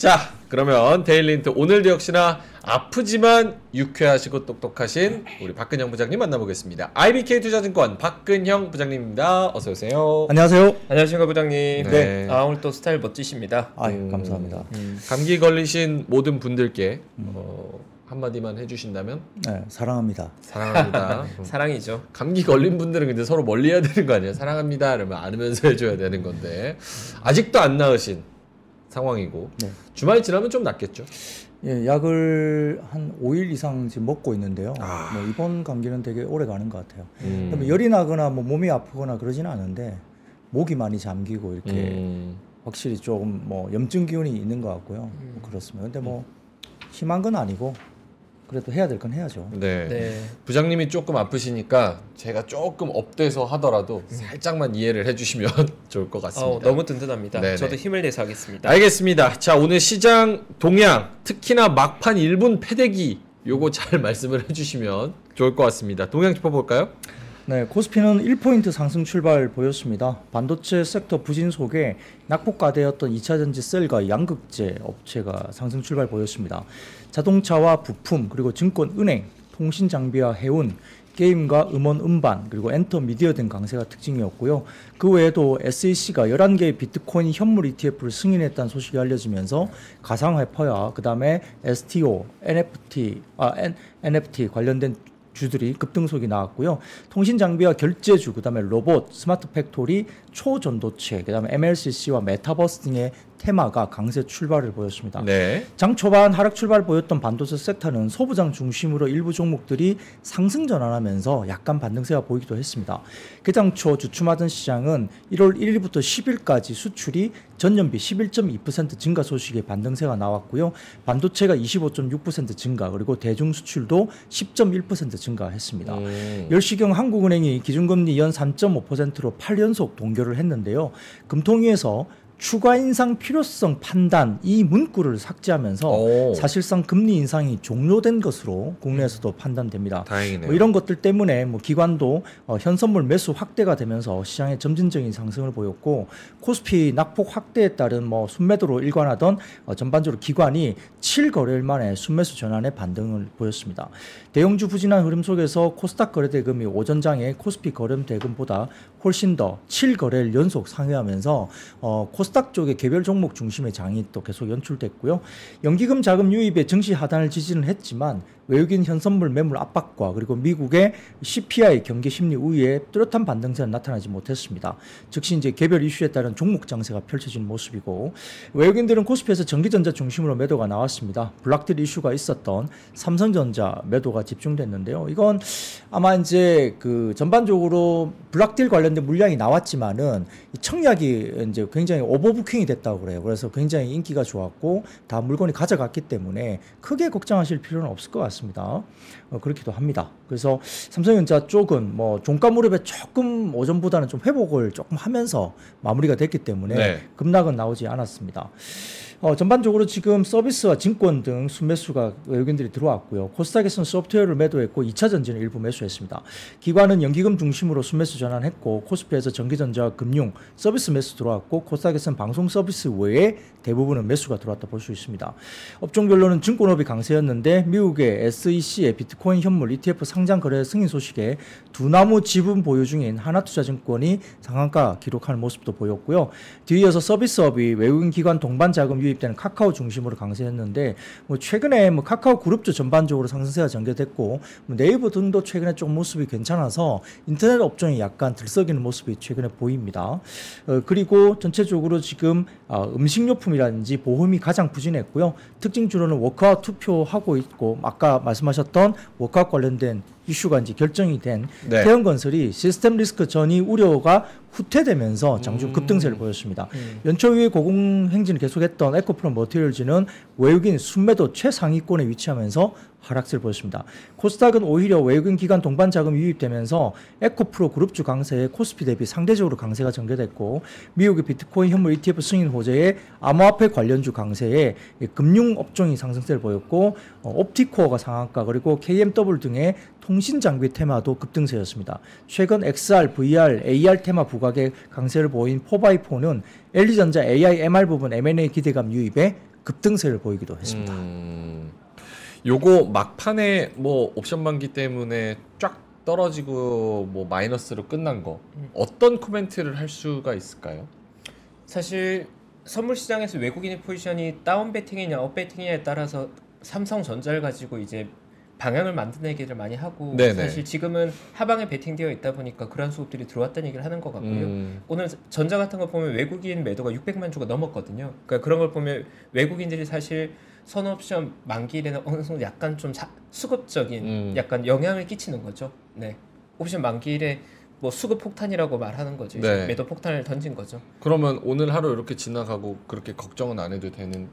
자, 그러면 데일리인트 오늘도 역시나 아프지만 유쾌하시고 똑똑하신 우리 박근형 부장님 만나보겠습니다. IBK 투자증권 박근형 부장님입니다. 어서 오세요. 안녕하세요. 안녕하십니까 부장님. 네. 오늘 또 스타일 멋지십니다. 감사합니다. 감기 걸리신 모든 분들께 한마디만 해주신다면? 네, 사랑합니다. 사랑합니다. 사랑이죠. 감기 걸린 분들은 근데 서로 멀리 해야 되는 거 아니에요? 사랑합니다 이러면 안으면서 해줘야 되는 건데 아직도 안 나으신 상황이고 네. 주말이 지나면 좀 낫겠죠? 예, 약을 한 5일 이상 지금 먹고 있는데요. 아. 뭐 이번 감기는 되게 오래 가는 것 같아요. 그러면 열이 나거나 뭐 몸이 아프거나 그러지는 않은데 목이 많이 잠기고 이렇게 확실히 조금 뭐 염증 기운이 있는 것 같고요. 뭐 그렇습니다. 근데 뭐 심한 건 아니고 그래도 해야 될 건 해야죠. 네. 네. 부장님이 조금 아프시니까 제가 조금 업돼서 하더라도 살짝만 이해를 해주시면 좋을 것 같습니다. 너무 든든합니다. 네네. 저도 힘을 내서 하겠습니다. 알겠습니다. 자, 오늘 시장 동향, 특히나 막판 1분 패대기 요거 잘 말씀을 해주시면 좋을 것 같습니다. 동향 짚어볼까요? 네, 코스피는 1포인트 상승 출발 보였습니다. 반도체 섹터 부진 속에 낙폭과대였던 2차전지 셀과 양극재 업체가 상승 출발 보였습니다. 자동차와 부품, 그리고 증권, 은행, 통신 장비와 해운, 게임과 음원, 음반, 그리고 엔터, 미디어 등 강세가 특징이었고요. 그 외에도 SEC가 11개의 비트코인 현물 ETF를 승인했다는 소식이 알려지면서 가상화폐와 그 다음에 STO, NFT 관련된 주들이 급등속이 나왔고요. 통신 장비와 결제주, 그다음에 로봇, 스마트 팩토리, 초전도체, 그다음에 MLCC와 메타버스 등의 테마가 강세 출발을 보였습니다. 네. 장 초반 하락 출발 보였던 반도체 섹터는 소부장 중심으로 일부 종목들이 상승 전환하면서 약간 반등세가 보이기도 했습니다. 개장 초 주춤하던 시장은 1월 1일부터 10일까지 수출이 전년비 11.2% 증가 소식에 반등세가 나왔고요. 반도체가 25.6% 증가, 그리고 대중 수출도 10.1% 증가했습니다. 10시경 한국은행이 기준금리 연 3.5%로 8연속 동결을 했는데요. 금통위에서 추가 인상 필요성 판단 이 문구를 삭제하면서 사실상 금리 인상이 종료된 것으로 국내에서도 판단됩니다. 다행이네요. 뭐 이런 것들 때문에 뭐 기관도 현선물 매수 확대가 되면서 시장에 점진적인 상승을 보였고 코스피 낙폭 확대에 따른 뭐 순매도로 일관하던 전반적으로 기관이 7거래일 만에 순매수 전환에 반등을 보였습니다. 대형주 부진한 흐름 속에서 코스닥 거래대금이 오전장에 코스피 거래대금보다 훨씬 더 7거래일 연속 상회하면서 코스닥 쪽의 개별 종목 중심의 장이 또 계속 연출됐고요. 연기금 자금 유입에 증시 하단을 지지는 했지만 외국인 현선물 매물 압박과 그리고 미국의 CPI 경기 심리 우위에 뚜렷한 반등세는 나타나지 못했습니다. 즉시 이제 개별 이슈에 따른 종목 장세가 펼쳐진 모습이고 외국인들은 코스피에서 전기전자 중심으로 매도가 나왔습니다. 블락딜 이슈가 있었던 삼성전자 매도가 집중됐는데요. 이건 아마 이제 그 전반적으로 블락딜 관련된 물량이 나왔지만은 청약이 이제 굉장히 오버부킹이 됐다고 그래요. 그래서 굉장히 인기가 좋았고 다 물건이 가져갔기 때문에 크게 걱정하실 필요는 없을 것 같습니다. 그렇기도 합니다. 그래서 삼성전자 쪽은 뭐 종가 무렵에 조금 오전보다는 좀 회복을 조금 하면서 마무리가 됐기 때문에 급락은 나오지 않았습니다. 전반적으로 지금 서비스와 증권 등 순매수가 외국인들이 들어왔고요. 코스닥에서는 소프트웨어를 매도했고 2차 전지는 일부 매수했습니다. 기관은 연기금 중심으로 순매수 전환했고 코스피에서 전기전자와 금융, 서비스 매수 들어왔고 코스닥에서는 방송 서비스 외에 대부분은 매수가 들어왔다 볼 수 있습니다. 업종별로는 증권업이 강세였는데 미국의 SEC의 비트코인 현물 ETF 상장 거래 승인 소식에 두나무 지분 보유 중인 하나투자증권이 상한가 기록하는 모습도 보였고요. 뒤이어서 서비스업이 외국인 기관 동반 자금 유입되는 카카오 중심으로 강세했는데 뭐 최근에 뭐 카카오 그룹도 전반적으로 상승세가 전개됐고 뭐 네이버 등도 최근에 좀 모습이 괜찮아서 인터넷 업종이 약간 들썩이는 모습이 최근에 보입니다. 그리고 전체적으로 지금 음식료품이라든지 보험이 가장 부진했고요. 특징주로는 워크아웃 투표하고 있고 아까 말씀하셨던 워크아웃 관련된 이슈가 이제 결정이 된 태형건설이 시스템 리스크 전이 우려가 후퇴되면서 장중 급등세를 보였습니다. 연초 이후에 고공행진을 계속했던 에코프로 머티리얼즈는 외국인 순매도 최상위권에 위치하면서 하락세를 보였습니다. 코스닥은 오히려 외국인 기관 동반 자금이 유입되면서 에코프로 그룹주 강세에 코스피 대비 상대적으로 강세가 전개됐고 미국의 비트코인 현물 ETF 승인 호재에 암호화폐 관련주 강세에 금융업종이 상승세를 보였고 옵티코어가 상한가 그리고 KMW 등의 통신장비 테마도 급등세였습니다. 최근 XR, VR, AR 테마 부각에 강세를 보인 4x4는 LG전자 AI, MR 부분 M&A 기대감 유입에 급등세를 보이기도 했습니다. 요거 막판에 뭐 옵션 만기 때문에 쫙 떨어지고 뭐 마이너스로 끝난 거 어떤 코멘트를 할 수가 있을까요? 사실 선물 시장에서 외국인의 포지션이 다운 베팅이냐 업 베팅이냐에 따라서 삼성전자를 가지고 이제 방향을 만드는 얘기를 많이 하고 네네. 사실 지금은 하방에 베팅되어 있다 보니까 그런 수급들이 들어왔다는 얘기를 하는 것 같고요. 오늘 전자 같은 거 보면 외국인 매도가 600만 주가 넘었거든요. 그러니까 그런 걸 보면 외국인들이 사실 선옵션 만기일에는 어느 정도 약간 좀 수급적인 약간 영향을 끼치는 거죠. 네, 옵션 만기일에 뭐 수급 폭탄이라고 말하는 거죠. 이제 네. 매도 폭탄을 던진 거죠. 그러면 오늘 하루 이렇게 지나가고 그렇게 걱정은 안 해도 되는?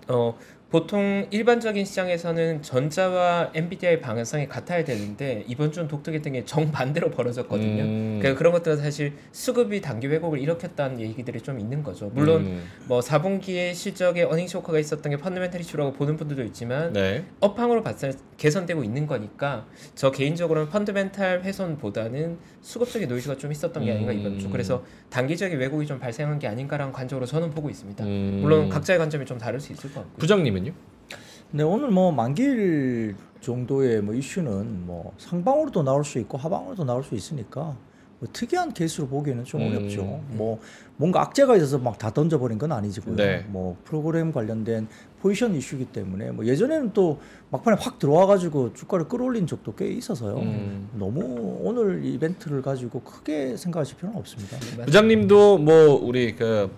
보통 일반적인 시장에서는 전자와 엔비디아의 방향성이 같아야 되는데 이번 주는 독특했던 게 정반대로 벌어졌거든요. 그러니까 그런 것들은 사실 수급이 단기 왜곡을 일으켰다는 얘기들이 좀 있는 거죠. 물론 뭐 4분기에 실적에 어닝 쇼크가 있었던 게 펀더멘털 이슈라고 보는 분들도 있지만 네. 업황으로 봤을 때 개선되고 있는 거니까 저 개인적으로는 펀더멘털 훼손보다는 수급적인 노이즈가 좀 있었던 게 아닌가 이번 주. 그래서 단기적인 왜곡이 좀 발생한 게 아닌가라는 관점으로 저는 보고 있습니다. 물론 각자의 관점이 좀 다를 수 있을 것 같고요. 부장님은요? 네, 오늘 뭐 만기일 정도의 뭐 이슈는 뭐 상방으로도 나올 수 있고 하방으로도 나올 수 있으니까 뭐 특이한 케이스로 보기에는 좀 어렵죠. 뭐 뭔가 악재가 있어서 막 다 던져버린 건 아니지고요. 네. 뭐 프로그램 관련된 포지션 이슈이기 때문에 뭐 예전에는 또 막판에 확 들어와가지고 주가를 끌어올린 적도 꽤 있어서요. 너무 오늘 이벤트를 가지고 크게 생각하실 필요는 없습니다. 부장님도 뭐 우리 그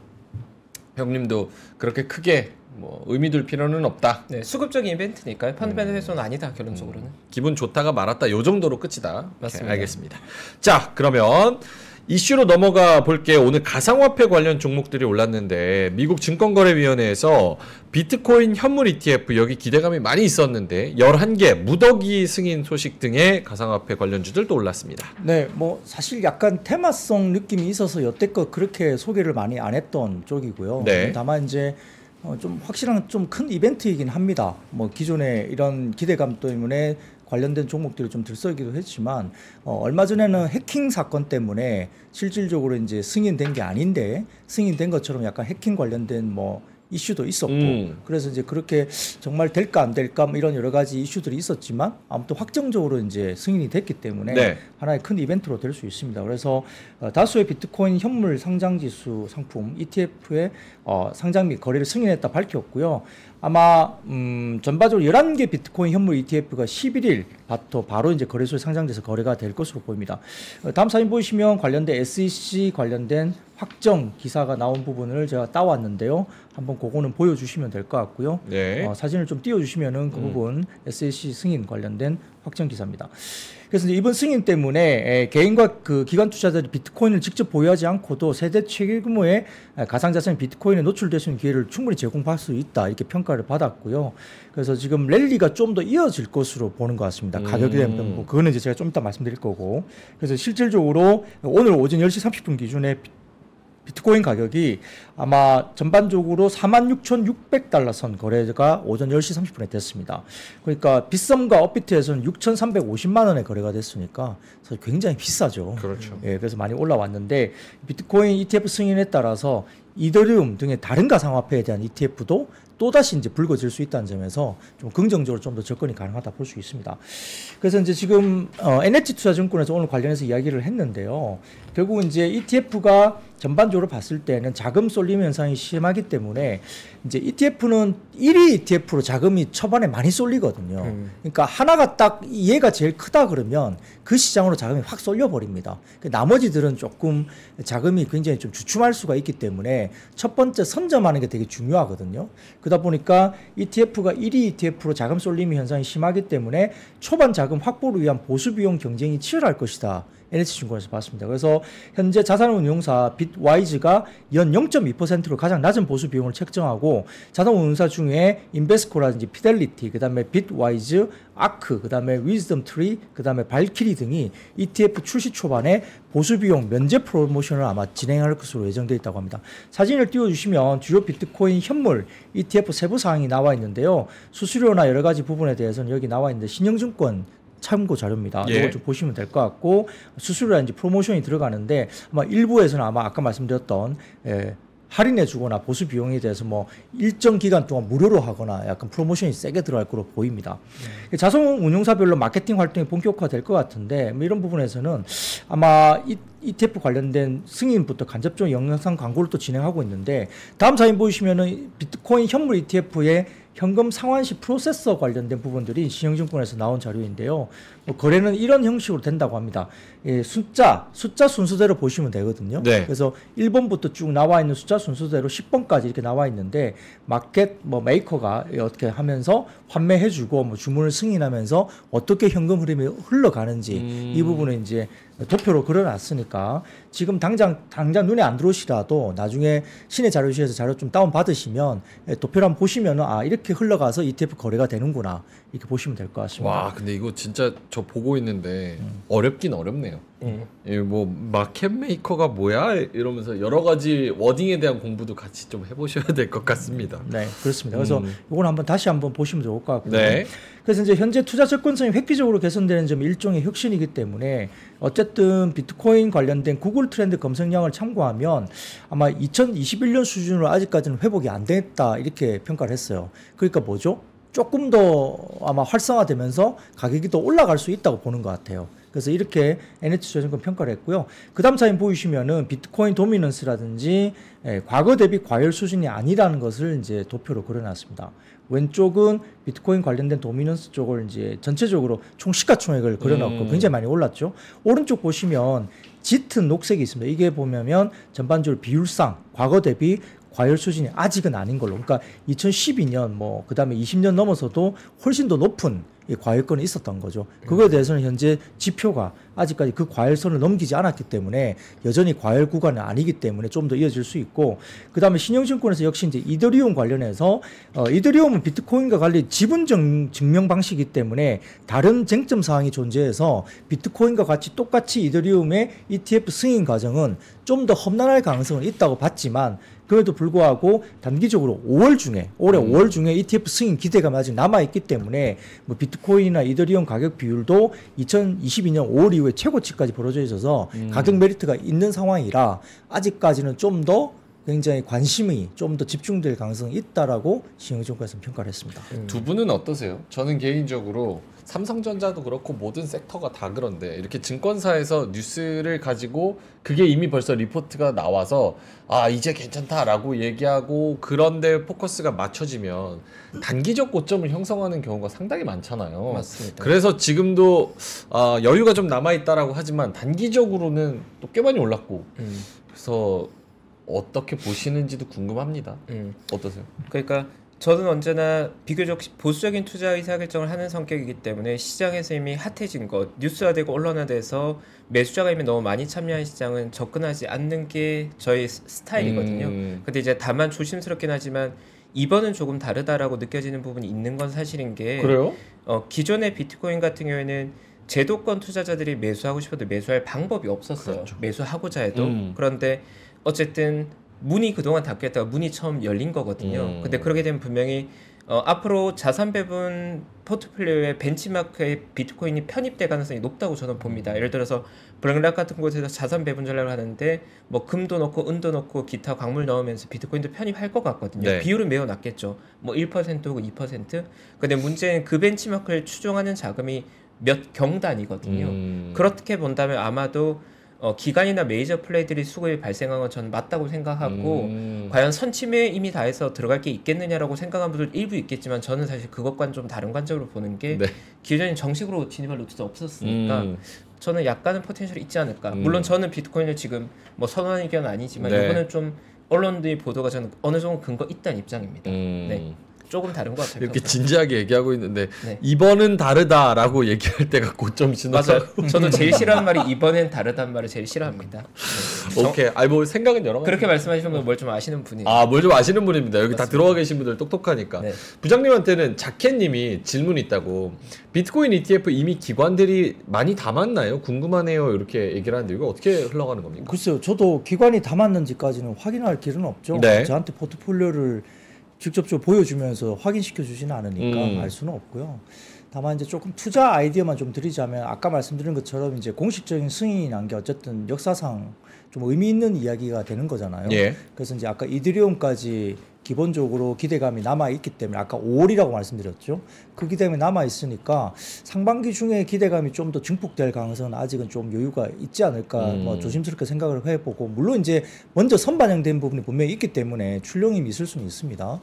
형님도 그렇게 크게 뭐 의미 둘 필요는 없다. 네, 수급적인 이벤트니까요. 펀드멘털 훼손은 아니다 결론적으로는. 기분 좋다가 말았다. 요 정도로 끝이다. 맞습니다. 오케이, 알겠습니다. 자, 그러면 이슈로 넘어가 볼게요. 오늘 가상화폐 관련 종목들이 올랐는데 미국 증권거래위원회에서 비트코인 현물 ETF 여기 기대감이 많이 있었는데 11개 무더기 승인 소식 등의 가상화폐 관련주들도 올랐습니다. 네, 뭐 사실 약간 테마성 느낌이 있어서 여태껏 그렇게 소개를 많이 안 했던 쪽이고요. 네. 다만 이제 좀 확실한 좀 큰 이벤트이긴 합니다. 뭐 기존에 이런 기대감 때문에 관련된 종목들이 좀 들썩이기도 했지만 얼마 전에는 해킹 사건 때문에 실질적으로 이제 승인된 게 아닌데 승인된 것처럼 약간 해킹 관련된 뭐 이슈도 있었고 그래서 이제 그렇게 정말 될까 안 될까 뭐 이런 여러 가지 이슈들이 있었지만 아무튼 확정적으로 이제 승인이 됐기 때문에 네. 하나의 큰 이벤트로 될 수 있습니다. 그래서 다수의 비트코인 현물 상장지수 상품 ETF의 상장 및 거래를 승인했다 밝혔고요. 아마 전반적으로 11개 비트코인 현물 ETF가 11일 바로 이제 거래소에 상장돼서 거래가 될 것으로 보입니다. 다음 사진 보시면 관련된 SEC 관련된 확정 기사가 나온 부분을 제가 따왔는데요. 한번 그거는 보여주시면 될 것 같고요. 네. 사진을 좀 띄워주시면은 그 부분 SEC 승인 관련된 확정 기사입니다. 그래서 이제 이번 승인 때문에 개인과 그 기관 투자자들이 비트코인을 직접 보유하지 않고도 세대 최규모의 가상자산 비트코인에 노출될 수 있는 기회를 충분히 제공할 수 있다 이렇게 평가를 받았고요. 그래서 지금 랠리가 좀 더 이어질 것으로 보는 것 같습니다. 가격에 대한 뭐 그거는 이제 제가 좀 이따 말씀드릴 거고. 그래서 실질적으로 오늘 오전 10시 30분 기준에 비트코인 가격이 아마 전반적으로 46,600달러 선 거래가 오전 10시 30분에 됐습니다. 그러니까 빗썸과 업비트에서는 6,350만 원에 거래가 됐으니까 사실 굉장히 비싸죠. 그렇죠. 예, 그래서 많이 올라왔는데 비트코인 ETF 승인에 따라서 이더리움 등의 다른 가상화폐에 대한 ETF도 또다시 이제 불거질 수 있다는 점에서 좀 긍정적으로 좀 더 접근이 가능하다 볼 수 있습니다. 그래서 이제 지금 NH투자증권에서 오늘 관련해서 이야기를 했는데요. 결국 이제 ETF가 전반적으로 봤을 때는 자금 쏠림 현상이 심하기 때문에 이제 ETF는 1위 ETF로 자금이 초반에 많이 쏠리거든요. 그러니까 하나가 딱 얘가 제일 크다 그러면 그 시장으로 자금이 확 쏠려 버립니다. 나머지들은 조금 자금이 굉장히 좀 주춤할 수가 있기 때문에 첫 번째 선점하는 게 되게 중요하거든요. 그러다 보니까 ETF가 1위 ETF로 자금 쏠림 현상이 심하기 때문에 초반 자금 확보를 위한 보수 비용 경쟁이 치열할 것이다. NH증권에서 봤습니다. 그래서 현재 자산운용사 빗와이즈가 연 0.2%로 가장 낮은 보수 비용을 책정하고 자산운용사 중에 인베스코라든지 피델리티, 그다음에 빗와이즈, 아크, 그다음에 위즈덤 트리, 그다음에 발키리 등이 ETF 출시 초반에 보수 비용 면제 프로모션을 아마 진행할 것으로 예정되어 있다고 합니다. 사진을 띄워주시면 주요 비트코인 현물 ETF 세부 사항이 나와 있는데요. 수수료나 여러 가지 부분에 대해서는 여기 나와 있는데 신영증권 참고 자료입니다. 예. 이거 좀 보시면 될 것 같고 수수료라든지 프로모션이 들어가는데 아마 일부에서는 아마 아까 말씀드렸던 할인해 주거나 보수 비용에 대해서 뭐 일정 기간 동안 무료로 하거나 약간 프로모션이 세게 들어갈 거로 보입니다. 자산 운용사별로 마케팅 활동이 본격화될 것 같은데 뭐 이런 부분에서는 아마 ETF 관련된 승인부터 간접적으로 영상 광고를 또 진행하고 있는데 다음 사진 보시면은 비트코인 현물 ETF의 현금 상환시 프로세서 관련된 부분들이 신영증권에서 나온 자료인데요. 뭐 거래는 이런 형식으로 된다고 합니다. 예, 숫자 순서대로 보시면 되거든요. 네. 그래서 1번부터 쭉 나와 있는 숫자 순서대로 10번까지 이렇게 나와 있는데 마켓 뭐 메이커가 어떻게 하면서 판매해주고 뭐 주문을 승인하면서 어떻게 현금 흐름이 흘러가는지 이 부분은 이제 도표로 그려놨으니까 지금 당장 눈에 안 들어오시라도 나중에 신의 자료실에서 자료 좀 다운 받으시면 도표를 한번 보시면은 아 이렇게 흘러가서 ETF 거래가 되는구나 이렇게 보시면 될 것 같습니다. 와, 근데 이거 진짜 저 보고 있는데 어렵긴 어렵네요. 예, 뭐 마켓 메이커가 뭐야 이러면서 여러 가지 워딩에 대한 공부도 같이 좀 해보셔야 될 것 같습니다. 네, 그렇습니다. 그래서 이건 한번 다시 한번 보시면 좋을 것 같고요. 네. 그래서 이제 현재 투자 접근성이 획기적으로 개선되는 점이 일종의 혁신이기 때문에 어쨌든 비트코인 관련된 구글 트렌드 검색량을 참고하면 아마 2021년 수준으로 아직까지는 회복이 안 됐다 이렇게 평가를 했어요. 그러니까 뭐죠? 조금 더 아마 활성화되면서 가격이 더 올라갈 수 있다고 보는 것 같아요. 그래서 이렇게 NH투자증권 평가를 했고요. 그 다음 사진 보이시면은 비트코인 도미넌스라든지 과거 대비 과열 수준이 아니라는 것을 이제 도표로 그려놨습니다. 왼쪽은 비트코인 관련된 도미넌스 쪽을 이제 전체적으로 총 시가총액을 그려놨고 굉장히 많이 올랐죠. 오른쪽 보시면 짙은 녹색이 있습니다. 이게 보면 전반적으로 비율상 과거 대비 과열 수준이 아직은 아닌 걸로. 그러니까 2012년 뭐 그다음에 20년 넘어서도 훨씬 더 높은 이 과열권이 있었던 거죠. 그거에 대해서는 현재 지표가 아직까지 그 과열선을 넘기지 않았기 때문에 여전히 과열 구간은 아니기 때문에 좀 더 이어질 수 있고 그다음에 신영증권에서 역시 이제 이더리움 관련해서 이더리움은 비트코인과 관련 지분 증명 방식이기 때문에 다른 쟁점 사항이 존재해서 비트코인과 같이 똑같이 이더리움의 ETF 승인 과정은 좀 더 험난할 가능성은 있다고 봤지만 그에도 불구하고 단기적으로 올해 5월 중에 ETF 승인 기대감이 아직 남아있기 때문에 뭐 비트코인이나 이더리움 가격 비율도 2022년 5월 이후에 최고치까지 벌어져 있어서 가격 메리트가 있는 상황이라 아직까지는 좀 더 굉장히 관심이 좀 더 집중될 가능성이 있다라고 신영증권에서 평가를 했습니다. 두 분은 어떠세요? 저는 개인적으로 삼성전자도 그렇고 모든 섹터가 다 그런데 이렇게 증권사에서 뉴스를 가지고 그게 이미 벌써 리포트가 나와서 아 이제 괜찮다라고 얘기하고 그런데 포커스가 맞춰지면 단기적 고점을 형성하는 경우가 상당히 많잖아요. 맞습니다. 그래서 지금도 여유가 좀 남아있다라고 하지만 단기적으로는 또 꽤 많이 올랐고 그래서 어떻게 보시는지도 궁금합니다. 어떠세요? 그러니까 저는 언제나 비교적 보수적인 투자 의사결정을 하는 성격이기 때문에 시장에서 이미 핫해진 것, 뉴스화되고 언론화돼서 매수자가 이미 너무 많이 참여한 시장은 접근하지 않는 게 저의 스타일이거든요. 근데 이제 다만 조심스럽긴 하지만 이번은 조금 다르다라고 느껴지는 부분이 있는 건 사실인 게 그래요? 기존의 비트코인 같은 경우에는 제도권 투자자들이 매수하고 싶어도 매수할 방법이 없었어요. 그렇죠. 매수하고자 해도. 그런데 어쨌든 문이 그동안 닫혔다가 문이 처음 열린 거거든요. 근데 그렇게 되면 분명히 앞으로 자산 배분 포트폴리오의 벤치마크에 비트코인이 편입될 가능성이 높다고 저는 봅니다. 예를 들어서 블랙락 같은 곳에서 자산 배분 전략을 하는데 뭐 금도 넣고 은도 넣고 기타 광물 넣으면서 비트코인도 편입할 것 같거든요. 네. 비율은 매우 낮겠죠. 뭐 1% 혹은 2%. 근데 문제는 그 벤치마크를 추종하는 자금이 몇 경단이거든요. 그렇게 본다면 아마도 기관이나 메이저 플레이들이 수급이 발생한 건 저는 맞다고 생각하고 과연 선침에 이미 다 해서 들어갈 게 있겠느냐라고 생각하는 분들 일부 있겠지만 저는 사실 그것과는 좀 다른 관점으로 보는 게 네. 기존에 정식으로 진입할 루트도 없었으니까 저는 약간은 포텐셜이 있지 않을까. 물론 저는 비트코인을 지금 뭐 선호하는 의견은 아니지만 네. 이거는 좀 언론들의 보도가 저는 어느 정도 근거 있다는 입장입니다. 네. 조금 다른 것 같아요. 이렇게 진지하게 얘기하고 있는데 네. 이번은 다르다라고 얘기할 때가 고점 신호라고. 맞아요. 저도 제일 싫어하는 말이 이번엔 다르단 말을 제일 싫어합니다. 네. 오케이. 아니 뭐 생각은 여러 가지. 그렇게 말씀하시면 뭘 좀 아시는 분이에요. 뭘 좀 아시는 분입니다. 여기 다 맞습니다. 들어와 계신 분들 똑똑하니까. 네. 부장님한테는 자켓님이 질문이 있다고. 비트코인 ETF 이미 기관들이 많이 담았나요? 궁금하네요. 이렇게 얘기를 하는데 이거 어떻게 흘러가는 겁니까? 글쎄요, 저도 기관이 담았는지까지는 확인할 길은 없죠. 네. 저한테 포트폴리오를 직접적으로 보여주면서 확인시켜 주지는 않으니까 알 수는 없고요. 다만 이제 조금 투자 아이디어만 좀 드리자면 아까 말씀드린 것처럼 이제 공식적인 승인이 난 게 어쨌든 역사상 좀 의미 있는 이야기가 되는 거잖아요. 예. 그래서 이제 아까 이더리움까지 기본적으로 기대감이 남아 있기 때문에 아까 5월이라고 말씀드렸죠. 그 기대감이 남아 있으니까 상반기 중에 기대감이 좀 더 증폭될 가능성은 아직은 좀 여유가 있지 않을까 뭐 조심스럽게 생각을 해보고 물론 이제 먼저 선반영된 부분이 분명히 있기 때문에 출렁임이 있을 수는 있습니다.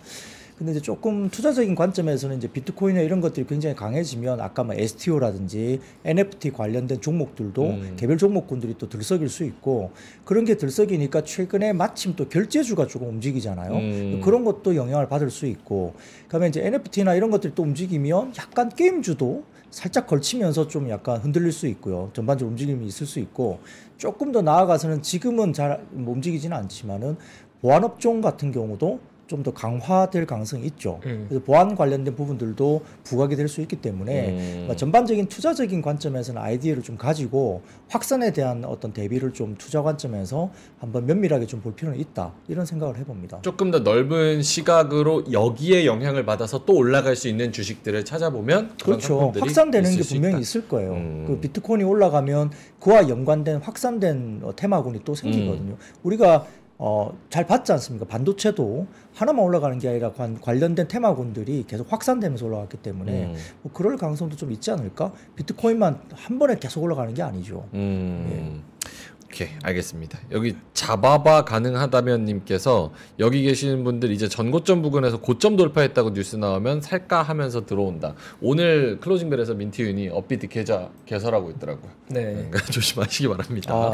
근데 이제 조금 투자적인 관점에서는 이제 비트코인이나 이런 것들이 굉장히 강해지면 아까 뭐 STO라든지 NFT 관련된 종목들도 개별 종목군들이 또 들썩일 수 있고 그런 게 들썩이니까 최근에 마침 또 결제주가 조금 움직이잖아요. 그런 것도 영향을 받을 수 있고 그다음에 이제 NFT나 이런 것들이 또 움직이면 약간 게임주도 살짝 걸치면서 좀 약간 흔들릴 수 있고요. 전반적으로 움직임이 있을 수 있고 조금 더 나아가서는 지금은 잘 움직이지는 않지만은 보안업종 같은 경우도 좀 더 강화될 가능성이 있죠. 그래서 보안 관련된 부분들도 부각이 될 수 있기 때문에 전반적인 투자적인 관점에서는 아이디어를 좀 가지고 확산에 대한 어떤 대비를 좀 투자 관점에서 한번 면밀하게 좀 볼 필요는 있다. 이런 생각을 해봅니다. 조금 더 넓은 시각으로 여기에 영향을 받아서 또 올라갈 수 있는 주식들을 찾아보면 그렇죠. 확산되는 게 분명히 있을 거예요. 그 비트코인이 올라가면 그와 연관된 확산된 테마군이 또 생기거든요. 우리가 잘 봤지 않습니까? 반도체도 하나만 올라가는 게 아니라 관련된 테마군들이 계속 확산되면서 올라갔기 때문에 뭐 그럴 가능성도 좀 있지 않을까? 비트코인만 한 번에 계속 올라가는 게 아니죠. 예. 오케이, 알겠습니다. 여기 잡아봐 가능하다면 님께서 여기 계시는 분들 이제 전고점 부근에서 고점 돌파했다고 뉴스 나오면 살까 하면서 들어온다. 오늘 클로징벨에서 민티윤이 업비트 계좌 개설하고 있더라고요. 네. 그러니까 조심하시기 바랍니다. 아,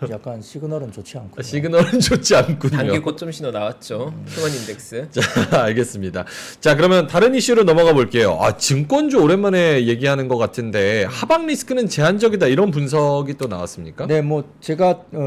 약간 시그널은 좋지 않군요. 시그널은 좋지 않군요. 단기 고점 신호 나왔죠. 휴먼 인덱스. 자, 알겠습니다. 자, 그러면 다른 이슈로 넘어가 볼게요. 아, 증권주 오랜만에 얘기하는 것 같은데 하방 리스크는 제한적이다 이런 분석이 또 나왔습니까? 네, 뭐 제가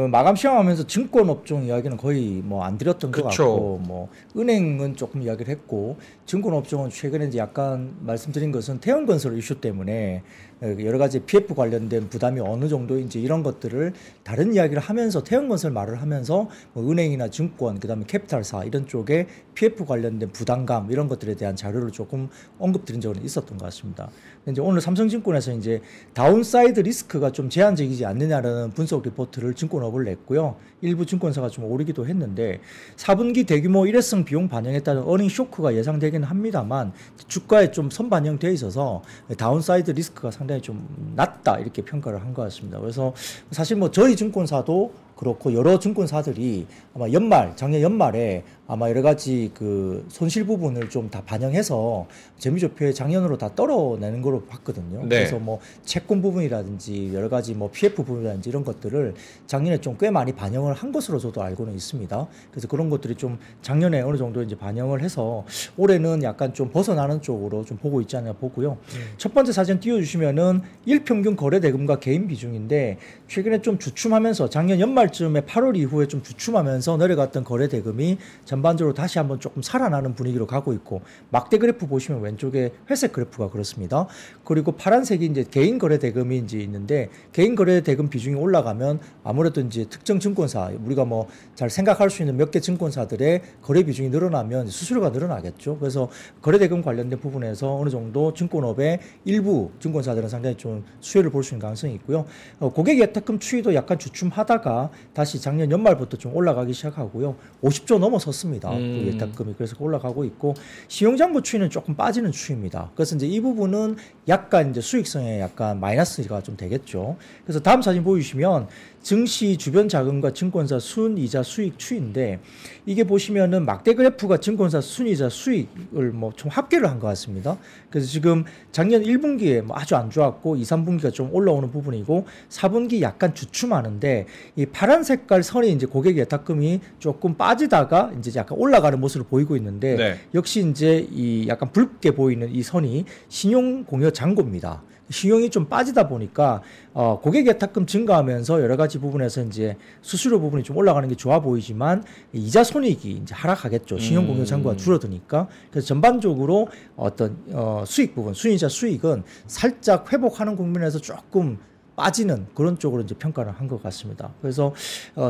마감 시험하면서 증권 업종 이야기는 거의 뭐 안 드렸던 것 그쵸. 같고 뭐 은행은 조금 이야기를 했고 증권 업종은 최근에 이제 약간 말씀드린 것은 태형건설 이슈 때문에 여러 가지 PF 관련된 부담이 어느 정도인지 이런 것들을 다른 이야기를 하면서 태형건설 말을 하면서 뭐 은행이나 증권 그다음에 캐피탈사 이런 쪽에 PF 관련된 부담감 이런 것들에 대한 자료를 조금 언급드린 적은 있었던 것 같습니다. 근데 이제 오늘 삼성증권에서 이제 다운사이드 리스크가 좀 제한적이지 않느냐라는 분석 리포트를 증권업을 냈고요. 일부 증권사가 좀 오르기도 했는데 4분기 대규모 일회성 비용 반영에 따른 어닝 쇼크가 예상되긴 합니다만 주가에 좀 선반영돼 있어서 다운사이드 리스크가 상당히 좀 낮다 이렇게 평가를 한 것 같습니다. 그래서 사실 뭐 저희 증권사도 그렇고 여러 증권사들이 아마 작년 연말에 아마 여러 가지 그 손실 부분을 좀 다 반영해서 재무제표에 작년으로 다 떨어내는 걸로 봤거든요. 네. 그래서 뭐 채권 부분이라든지 여러 가지 뭐 PF 부분이라든지 이런 것들을 작년에 좀 꽤 많이 반영을 한 것으로 저도 알고는 있습니다. 그래서 그런 것들이 좀 작년에 어느 정도 이제 반영을 해서 올해는 약간 좀 벗어나는 쪽으로 좀 보고 있지 않나 보고요. 첫 번째 사진 띄워주시면은 일평균 거래 대금과 개인 비중인데 최근에 좀 주춤하면서 작년 연말쯤에 8월 이후에 좀 주춤하면서 내려갔던 거래 대금이 전반적으로 다시 한번 조금 살아나는 분위기로 가고 있고 막대 그래프 보시면 왼쪽에 회색 그래프가 그렇습니다. 그리고 파란색이 이제 개인 거래 대금이 이제 있는데 개인 거래 대금 비중이 올라가면 아무래도 이제 특정 증권사 우리가 뭐 잘 생각할 수 있는 몇 개 증권사들의 거래 비중이 늘어나면 수수료가 늘어나겠죠. 그래서 거래 대금 관련된 부분에서 어느 정도 증권업의 일부 증권사들은 상당히 좀 수혜를 볼 수 있는 가능성이 있고요. 고객 예탁금 추이도 약간 주춤하다가 다시 작년 연말부터 좀 올라가기 시작하고요. 50조 넘어섰습니다. 그 예탁금이 그래서 올라가고 있고 신용잔고 추이는 조금 빠지는 추이입니다. 그래서 이제 이 부분은 약간 이제 수익성에 약간 마이너스가 좀 되겠죠. 그래서 다음 사진 보여주시면 증시 주변 자금과 증권사 순이자 수익 추이인데 이게 보시면은 막대 그래프가 증권사 순이자 수익을 뭐 좀 합계를 한 것 같습니다. 그래서 지금 작년 1분기에 뭐 아주 안 좋았고 2, 3분기가 좀 올라오는 부분이고 4분기 약간 주춤하는데 이 파란 색깔 선이 이제 고객 예탁금이 조금 빠지다가 이제 약간 올라가는 모습을 보이고 있는데 네. 역시 이제 이 약간 붉게 보이는 이 선이 신용 공여 잔고입니다. 신용이 좀 빠지다 보니까 고객 예탁금 증가하면서 여러 가지 부분에서 이제 수수료 부분이 좀 올라가는 게 좋아 보이지만 이자 손익이 이제 하락하겠죠. 신용 공여 잔고가 줄어드니까. 그래서 전반적으로 어떤 수익 부분, 순이자 수익은 살짝 회복하는 국면에서 조금 빠지는 그런 쪽으로 이제 평가를 한 것 같습니다. 그래서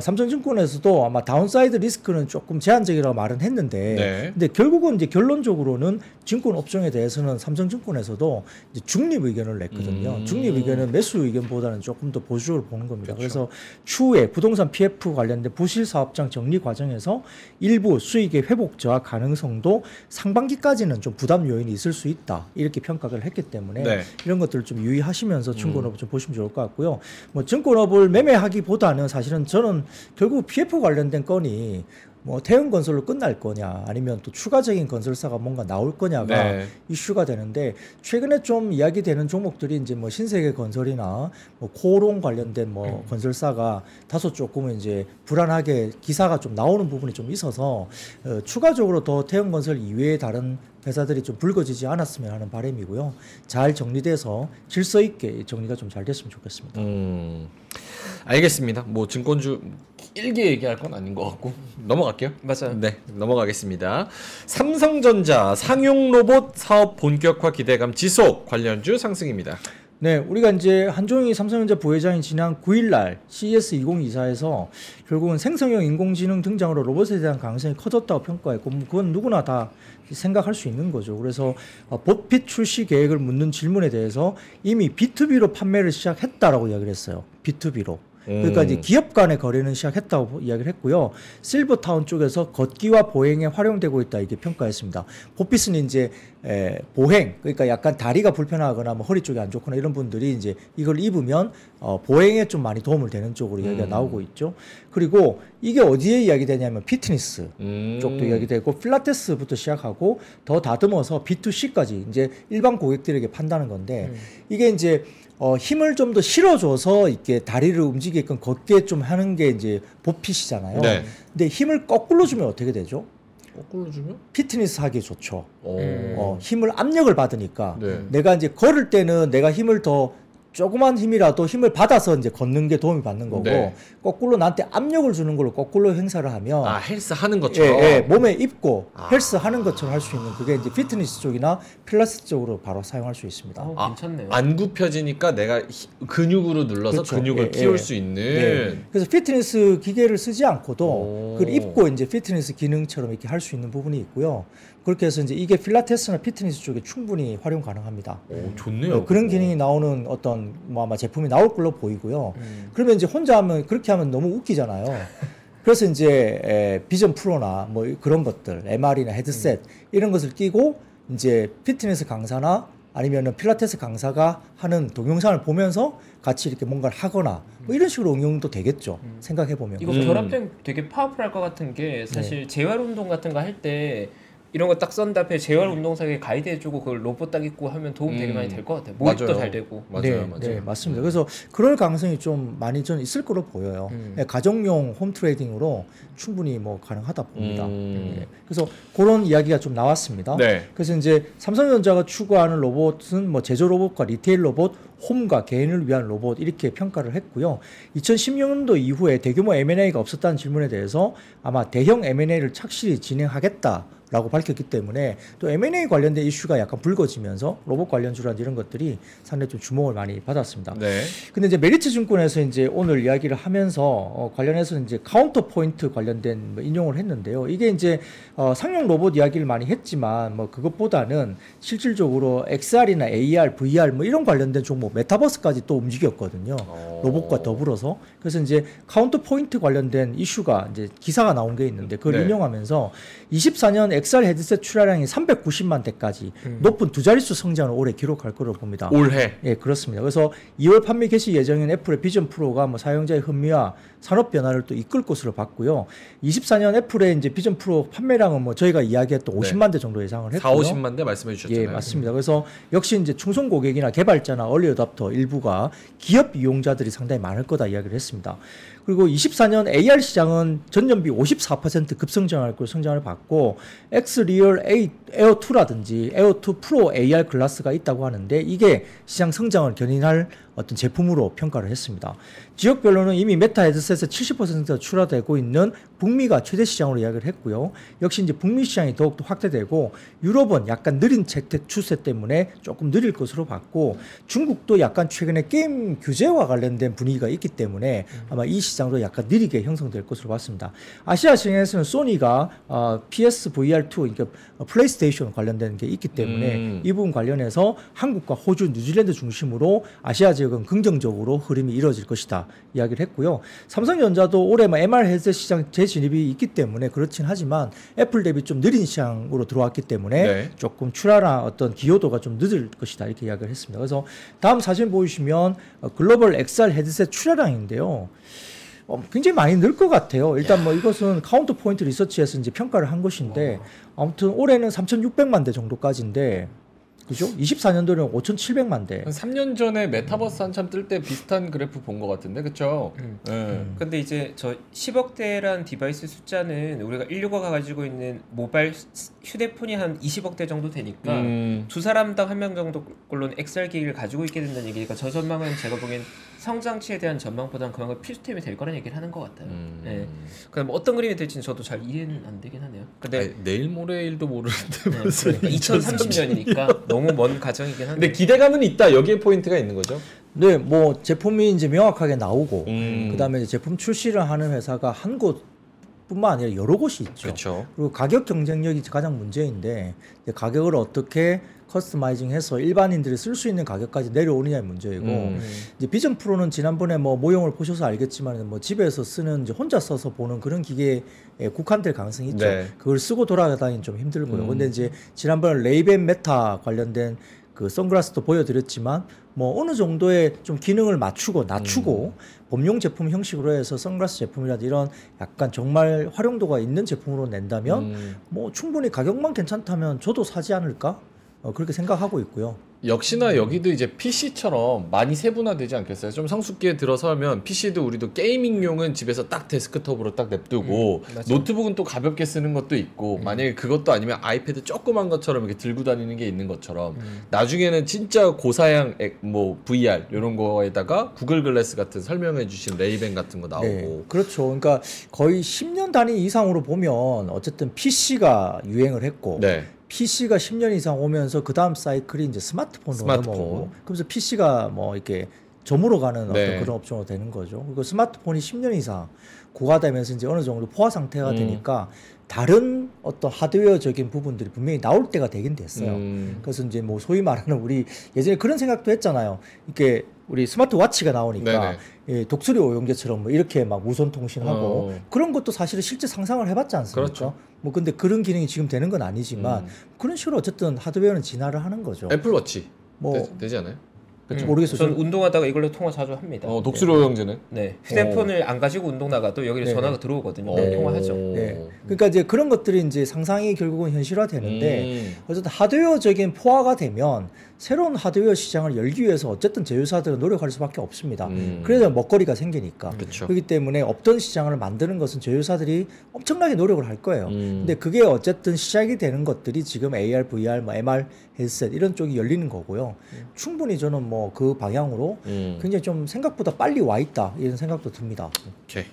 삼성증권에서도 아마 다운사이드 리스크는 조금 제한적이라고 말은 했는데, 네. 근데 결국은 이제 결론적으로는 증권 업종에 대해서는 삼성증권에서도 이제 중립 의견을 냈거든요. 중립 의견은 매수 의견보다는 조금 더 보수적으로 보는 겁니다. 그래서 추후에 부동산 PF 관련된 부실 사업장 정리 과정에서 일부 수익의 회복 저하 가능성도 상반기까지는 좀 부담 요인이 있을 수 있다, 이렇게 평가를 했기 때문에 네. 이런 것들을 좀 유의하시면서 증권업을 좀 보시면 좋을 것 같고요. 뭐 증권업을 매매하기보다는 사실은 저는 결국 PF 관련된 건이 뭐 태형건설로 끝날 거냐 아니면 또 추가적인 건설사가 뭔가 나올 거냐가 네. 이슈가 되는데, 최근에 좀 이야기되는 종목들이 이제 뭐 신세계건설이나 뭐 코오롱 관련된 뭐 건설사가 다소 조금 이제 불안하게 기사가 좀 나오는 부분이 좀 있어서 추가적으로 더 태형건설 이외의 다른 회사들이 좀 불거지지 않았으면 하는 바람이고요. 잘 정리돼서 질서 있게 정리가 좀 잘 됐으면 좋겠습니다. 알겠습니다. 뭐 증권주 길게 얘기할 건 아닌 것 같고 넘어갈게요. 맞아요. 네, 넘어가겠습니다. 삼성전자 상용 로봇 사업 본격화 기대감 지속, 관련주 상승입니다. 네, 우리가 이제 한종희 삼성전자 부회장이 지난 9일날 CES 2024에서 결국은 생성형 인공지능 등장으로 로봇에 대한 가능성이 커졌다고 평가했고, 그건 누구나 다 생각할 수 있는 거죠. 그래서 봇핏 출시 계획을 묻는 질문에 대해서 이미 B2B로 판매를 시작했다라고 이야기를 했어요. B2B로. 그러니까 이제 기업 간의 거래는 시작했다고 이야기를 했고요. 실버타운 쪽에서 걷기와 보행에 활용되고 있다, 이렇게 평가했습니다. 봇핏은 이제 보행, 그러니까 약간 다리가 불편하거나 뭐 허리 쪽이 안 좋거나 이런 분들이 이제 이걸 입으면 보행에 좀 많이 도움을 되는 쪽으로 이야기가 나오고 있죠. 그리고 이게 어디에 이야기되냐면 피트니스 쪽도 이야기되고 필라테스부터 시작하고 더 다듬어서 B2C까지 이제 일반 고객들에게 판다는 건데, 이게 이제 힘을 좀 더 실어줘서 이렇게 다리를 움직이게끔 걷게 좀 하는 게 이제 봇핏이잖아요. 네. 근데 힘을 거꾸로 주면 어떻게 되죠? 거꾸로 주면? 피트니스 하기 좋죠. 오. 힘을 압력을 받으니까 네. 내가 이제 걸을 때는 내가 힘을 더 조그만 힘이라도 힘을 받아서 이제 걷는 게 도움이 받는 거고, 네. 거꾸로 나한테 압력을 주는 걸로 거꾸로 행사를 하면 헬스 하는 것처럼. 몸에 입고 헬스 하는 것처럼 할 수 있는, 그게 이제 피트니스 쪽이나 필라테스 쪽으로 바로 사용할 수 있습니다. 괜찮네요. 안 굽혀지니까 내가 근육으로 눌러서 그렇죠. 근육을 키울 수 있는. 네. 그래서 피트니스 기계를 쓰지 않고도 오. 그걸 입고 이제 피트니스 기능처럼 이렇게 할 수 있는 부분이 있고요. 그렇게 해서 이제 이게 필라테스나 피트니스 쪽에 충분히 활용 가능합니다. 오, 좋네요. 그런 기능이 나오는 어떤 뭐 아마 제품이 나올 걸로 보이고요. 그러면 이제 혼자 하면, 그렇게 하면 너무 웃기잖아요. 그래서 이제 비전 프로나 뭐 그런 것들, MR이나 헤드셋 이런 것을 끼고 이제 피트니스 강사나 아니면은 필라테스 강사가 하는 동영상을 보면서 같이 이렇게 뭔가를 하거나 뭐 이런 식으로 응용도 되겠죠. 생각해 보면. 이거 결합된 되게 파워풀할 것 같은 게, 사실 재활 운동 같은 거 할 때 이런 거 딱 썬 다음에 재활 운동사에 가이드 해주고 그걸 로봇 딱 입고 하면 도움 되게 많이 될 것 같아요. 모입도 맞아요. 잘 되고. 맞아요. 네, 맞습니다. 그래서 그럴 가능성이 좀 많이 저는 있을 거로 보여요. 가정용 홈 트레이딩으로 충분히 뭐 가능하다 봅니다. 그래서 그런 이야기가 좀 나왔습니다. 네. 그래서 이제 삼성전자가 추구하는 로봇은 뭐 제조 로봇과 리테일 로봇, 홈과 개인을 위한 로봇, 이렇게 평가를 했고요. 2016년도 이후에 대규모 M&A가 없었다는 질문에 대해서 아마 대형 M&A를 착실히 진행하겠다라고 밝혔기 때문에 또 M&A 관련된 이슈가 약간 불거지면서 로봇 관련주라는 이런 것들이 상당히 좀 주목을 많이 받았습니다. 네. 근데 이제 메리츠 증권에서 이제 오늘 이야기를 하면서 관련해서 이제 카운터 포인트 관련된 뭐 인용을 했는데요. 이게 이제 상용 로봇 이야기를 많이 했지만 뭐 그것보다는 실질적으로 XR이나 AR, VR 뭐 이런 관련된 종목, 메타버스까지 또 움직였거든요. 로봇과 더불어서. 그래서 이제 카운터 포인트 관련된 이슈가 이제 기사가 나온 게 있는데 그걸 네. 인용하면서 24년 XR 헤드셋 출하량이 390만 대까지 높은 두 자릿수 성장을 올해 기록할 거로 봅니다. 올해. 예, 그렇습니다. 그래서 2월 판매 개시 예정인 애플의 비전 프로가 뭐 사용자의 흥미와 산업 변화를 또 이끌 것으로 봤고요. 24년 애플의 이제 비전 프로 판매량은 뭐 저희가 이야기했던 50만 대 정도 예상을 했고요. 4, 50만 대 말씀해 주셨잖아요. 예, 맞습니다. 그래서 역시 이제 충성 고객이나 개발자나 얼리 어답터 일부가 기업 이용자들이 상당히 많을 거다 이야기를 했습니다. 그리고 24년 AR 시장은 전년비 54% 급성장할 걸 성장을 받고 X리얼 에어2라든지 에어2 프로 AR 글라스가 있다고 하는데 이게 시장 성장을 견인할 어떤 제품으로 평가를 했습니다. 지역별로는 이미 메타 헤드셋의 70%가 출하되고 있는 북미가 최대 시장으로 이야기를 했고요. 역시 이제 북미 시장이 더욱더 확대되고 유럽은 약간 느린 채택 추세 때문에 조금 느릴 것으로 봤고 중국도 약간 최근에 게임 규제와 관련된 분위기가 있기 때문에 아마 이 시장도 약간 느리게 형성될 것으로 봤습니다. 아시아 시장에서는 소니가 PSVR2 그러니까 플레이스테이션 관련된 게 있기 때문에 이 부분 관련해서 한국과 호주, 뉴질랜드 중심으로 아시아 지역은 긍정적으로 흐름이 이루어질 것이다 이야기를 했고요. 삼성전자도 올해 MR 헤드셋 시장 재진입이 있기 때문에 그렇긴 하지만 애플 대비 좀 느린 시장으로 들어왔기 때문에 네. 조금 출하나 어떤 기여도가 좀 늦을 것이다 이렇게 이야기를 했습니다. 그래서 다음 사진 보시면 글로벌 XR 헤드셋 출하량인데요. 굉장히 많이 늘 것 같아요. 일단 뭐 이것은 카운터 포인트 리서치에서 이제 평가를 한 것인데 아무튼 올해는 3,600만 대 정도까지인데 그죠? 24년도에는 5,700만 대. 한 3년 전에 메타버스 한참 뜰 때 비슷한 그래프 본 것 같은데, 그렇죠? 근데 이제 저 10억 대란 디바이스 숫자는 우리가 인류가 가지고 있는 모바일 휴대폰이 한 20억 대 정도 되니까 두 사람당 한 명 정도 꼴로는 XR 기기를 가지고 있게 된다는 얘기니까 저 전망은 제가 보기엔 성장치에 대한 전망보다는 그만큼 필수템이 될 거라는 얘기를 하는 것 같아요. 네. 그럼 뭐 어떤 그림이 될지는 저도 잘 이해는 안 되긴 하네요. 근데 아니, 내일 모레일도 모르는데 네, 무슨 그러니까 2030년이니까 너무 먼 가정이긴 한데. 근데 기대감은 있다. 여기에 포인트가 있는 거죠. 네, 뭐 제품이 이제 명확하게 나오고 그다음에 이제 제품 출시를 하는 회사가 한 곳뿐만 아니라 여러 곳이 있죠. 그렇죠. 그리고 가격 경쟁력이 가장 문제인데 이제 가격을 어떻게 커스터마이징해서 일반인들이 쓸 수 있는 가격까지 내려오느냐의 문제이고 이제 비전 프로는 지난번에 뭐 모형을 보셔서 알겠지만 뭐 집에서 쓰는 이제 혼자 써서 보는 그런 기계에 국한될 가능성이 있죠. 네. 그걸 쓰고 돌아다니는 좀 힘들고요. 근데 이제 지난번에 레이벤 메타 관련된 그 선글라스도 보여드렸지만 뭐 어느 정도의 좀 기능을 낮추고 범용 제품 형식으로 해서 선글라스 제품이라든지 이런 약간 정말 활용도가 있는 제품으로 낸다면 뭐 충분히 가격만 괜찮다면 저도 사지 않을까? 그렇게 생각하고 있고요. 역시나 여기도 이제 PC처럼 많이 세분화되지 않겠어요? 좀 성숙기에 들어서면 PC도 우리도 게이밍용은 집에서 딱 데스크톱으로 딱 냅두고 노트북은 또 가볍게 쓰는 것도 있고 만약에 그것도 아니면 아이패드 조그만 것처럼 이렇게 들고 다니는 게 있는 것처럼 나중에는 진짜 고사양 뭐 VR 이런 거에다가 구글 글래스 같은 설명해 주신 레이벤 같은 거 나오고 네, 그렇죠. 그러니까 거의 10년 단위 이상으로 보면 어쨌든 PC가 유행을 했고 네. PC가 10년 이상 오면서 그 다음 사이클이 이제 스마트폰으로 넘어오고 그래서 PC가 뭐 이렇게 저물어 가는 네. 어떤 그런 옵션으로 되는 거죠. 그리고 스마트폰이 10년 이상 고가되면서 이제 어느 정도 포화 상태가 되니까 다른 어떤 하드웨어적인 부분들이 분명히 나올 때가 되긴 됐어요. 그래서 이제 뭐 소위 말하는 우리 예전에 그런 생각도 했잖아요. 이렇게 우리 스마트워치가 나오니까 예, 독수리 오용제처럼 뭐 이렇게 막 무선 통신하고 그런 것도 사실은 실제 상상을 해봤지 않습니까? 그렇죠. 뭐 근데 그런 기능이 지금 되는 건 아니지만 그런 식으로 어쨌든 하드웨어는 진화를 하는 거죠. 애플워치 뭐 되지 않아요? 모르겠어요. 전 운동하다가 이걸로 통화 자주 합니다. 독수리 오형제는? 네, 휴대폰을 안 가지고 운동 나가도 여기로 전화가 들어오거든요. 통화하죠. 네. 그러니까 이제 그런 것들이 이제 상상이 결국은 현실화되는데 어쨌든 하드웨어적인 포화가 되면 새로운 하드웨어 시장을 열기 위해서 어쨌든 제휴사들은 노력할 수밖에 없습니다. 그래서 먹거리가 생기니까. 그쵸. 그렇기 때문에 없던 시장을 만드는 것은 제휴사들이 엄청나게 노력을 할 거예요. 근데 그게 어쨌든 시작이 되는 것들이 지금 AR, VR, 뭐 MR 헤드셋 이런 쪽이 열리는 거고요. 충분히 저는 뭐 그 방향으로 굉장히 좀 생각보다 빨리 와 있다 이런 생각도 듭니다. 오케이.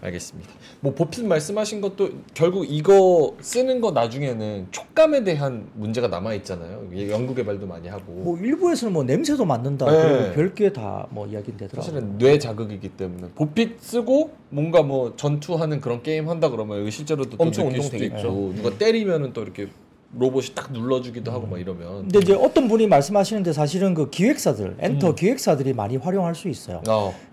알겠습니다. 뭐 보필 말씀하신 것도 결국 이거 쓰는 거 나중에는 촉감에 대한 문제가 남아 있잖아요. 연구 개발도 많이 하고. 뭐 일부에서는 뭐 냄새도 맡는다. 네. 별게 다 뭐 이야기는 되더라고요. 사실은 뇌 자극이기 때문에 보핏 쓰고 뭔가 뭐 전투하는 그런 게임 한다 그러면 여기 실제로도 또 엄청 느낄 수도 운동되겠죠. 있고 누가 때리면은 또 이렇게 로봇이 딱 눌러주기도 하고 막 이러면. 근데 이제 어떤 분이 말씀하시는데 사실은 그 기획사들, 엔터 기획사들이 많이 활용할 수 있어요.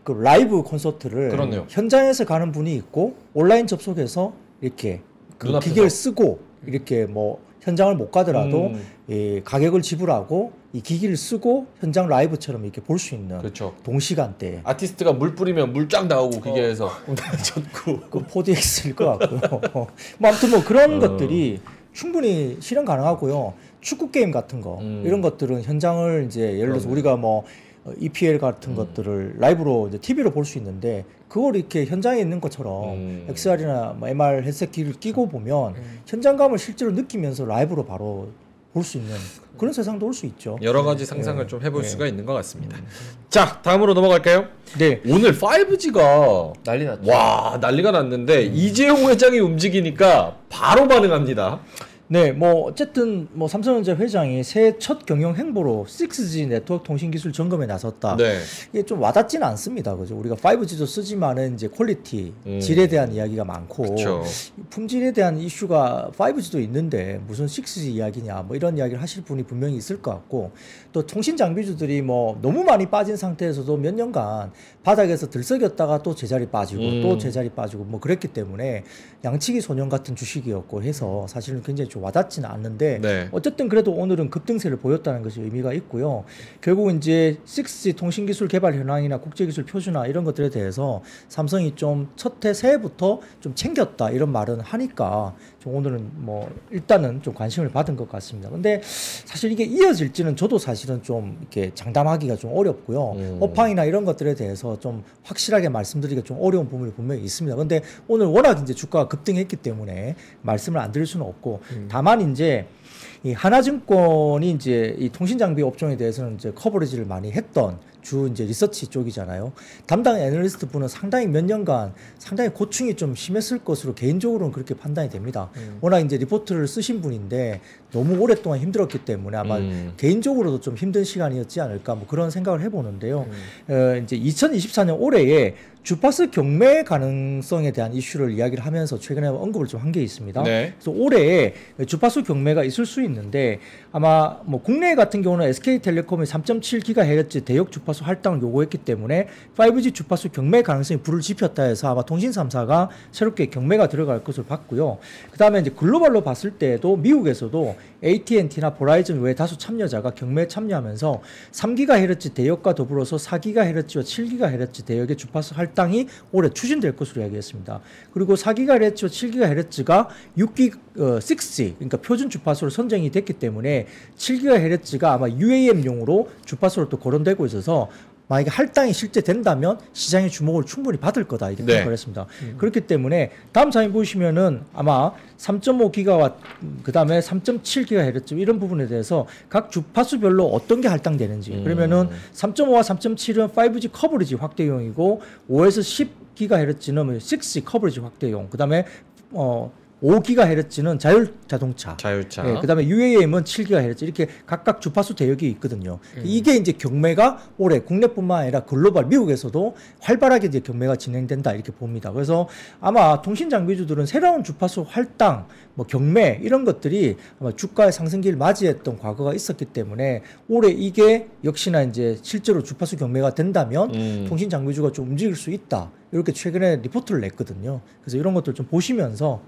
그 라이브 콘서트를 그렇네요. 현장에서 가는 분이 있고 온라인 접속해서 이렇게 그 눈앞에서. 기계를 쓰고 이렇게 뭐 현장을 못 가더라도 이 가격을 지불하고 이 기기를 쓰고 현장 라이브처럼 이렇게 볼 수 있는 그렇죠. 동시간대에 아티스트가 물 뿌리면 물 쫙 나오고 기계에서 젓고. 그 4DX일 것 같고요. 뭐 아무튼 뭐 그런 것들이 충분히 실현 가능하고요. 축구 게임 같은 거 이런 것들은 현장을 이제 예를 들어서 우리가 뭐 EPL 같은 것들을 라이브로 이제 TV로 볼 수 있는데 그걸 이렇게 현장에 있는 것처럼 XR이나 뭐 MR 헤드셋 기를 끼고 보면 현장감을 실제로 느끼면서 라이브로 바로 볼 수 있는 그런 세상도 올 수 있죠. 여러 가지 상상을 좀 해볼 네. 수가 있는 것 같습니다. 자, 다음으로 넘어갈까요? 네. 오늘 5G가 난리 났죠. 와, 난리가 났는데 이재용 회장이 움직이니까 바로 반응합니다. 네, 뭐 어쨌든 뭐 삼성전자 회장이 새해 첫 경영 행보로 6G 네트워크 통신 기술 점검에 나섰다. 네. 이게 좀 와닿지는 않습니다. 그죠? 우리가 5G도 쓰지만은 이제 퀄리티, 질에 대한 이야기가 많고 그쵸. 품질에 대한 이슈가 5G도 있는데 무슨 6G 이야기냐 뭐 이런 이야기를 하실 분이 분명히 있을 것 같고 또 통신 장비주들이 뭐 너무 많이 빠진 상태에서도 몇 년간 바닥에서 들썩였다가 또 제자리 빠지고 또 제자리 빠지고 뭐 그랬기 때문에 양치기 소년 같은 주식이었고 해서 사실은 굉장히 좀 와닿지는 않는데 네. 어쨌든 그래도 오늘은 급등세를 보였다는 것이 의미가 있고요. 결국 이제 6G 통신기술 개발 현황이나 국제기술 표준화 이런 것들에 대해서 삼성이 좀 첫 해 새해부터 좀 챙겼다 이런 말은 하니까 좀 오늘은 뭐 일단은 좀 관심을 받은 것 같습니다. 근데 사실 이게 이어질지는 저도 사실은 좀 이렇게 장담하기가 좀 어렵고요. 업황이나 이런 것들에 대해서 좀 확실하게 말씀드리기가 좀 어려운 부분이 분명히 있습니다. 근데 오늘 워낙 이제 주가가 급등했기 때문에 말씀을 안 드릴 수는 없고 다만 이제 이 하나증권이 이제 이 통신장비 업종에 대해서는 이제 커버리지를 많이 했던 주 이제 리서치 쪽이잖아요. 담당 애널리스트 분은 상당히 몇 년간 상당히 고충이 좀 심했을 것으로 개인적으로는 그렇게 판단이 됩니다. 워낙 이제 리포트를 쓰신 분인데 너무 오랫동안 힘들었기 때문에 아마 개인적으로도 좀 힘든 시간이었지 않을까 뭐 그런 생각을 해보는데요. 이제 2024년 올해에 주파수 경매 가능성에 대한 이슈를 이야기를 하면서 최근에 언급을 좀 한 게 있습니다. 네. 그래서 올해에 주파수 경매가 있을 수 있는데 아마 뭐 국내 같은 경우는 SK텔레콤이 3.7GHz 대역 주파수 할당을 요구했기 때문에 5G 주파수 경매 가능성이 불을 지폈다 해서 아마 통신 3사가 새롭게 경매가 들어갈 것으로 봤고요. 그 다음에 이제 글로벌로 봤을 때도 미국에서도 AT&T나 보라이즌 외에 다수 참여자가 경매에 참여하면서 3GHz 대역과 더불어서 4GHz와 7GHz 대역의 주파수 할당이 올해 추진될 것으로 이야기했습니다. 그리고 4GHz와 7GHz가 6G 그러니까 표준 주파수로 선정이 됐기 때문에 7GHz가 아마 UAM용으로 주파수로 또 거론되고 있어서 만약에 할당이 실제 된다면 시장의 주목을 충분히 받을 거다 이렇게 네. 생각을 했습니다. 그렇기 때문에 다음 사진 보시면은 아마 3.5기가와트 그 다음에 3.7GHz 이런 부분에 대해서 각 주파수별로 어떤 게 할당되는지 그러면은 3.5와 3.7은 5G 커버리지 확대용이고 5에서 10GHz는 6G 커버리지 확대용 그 다음에 5GHz는 자율자동차. 예, 그다음에 UAM은 7GHz 이렇게 각각 주파수 대역이 있거든요. 이게 이제 경매가 올해 국내뿐만 아니라 글로벌 미국에서도 활발하게 이제 경매가 진행된다 이렇게 봅니다. 그래서 아마 통신 장비주들은 새로운 주파수 할당, 뭐 경매 이런 것들이 아마 주가의 상승기를 맞이했던 과거가 있었기 때문에 올해 이게 역시나 이제 실제로 주파수 경매가 된다면 통신 장비주가 좀 움직일 수 있다. 이렇게 최근에 리포트를 냈거든요. 그래서 이런 것들 좀 보시면서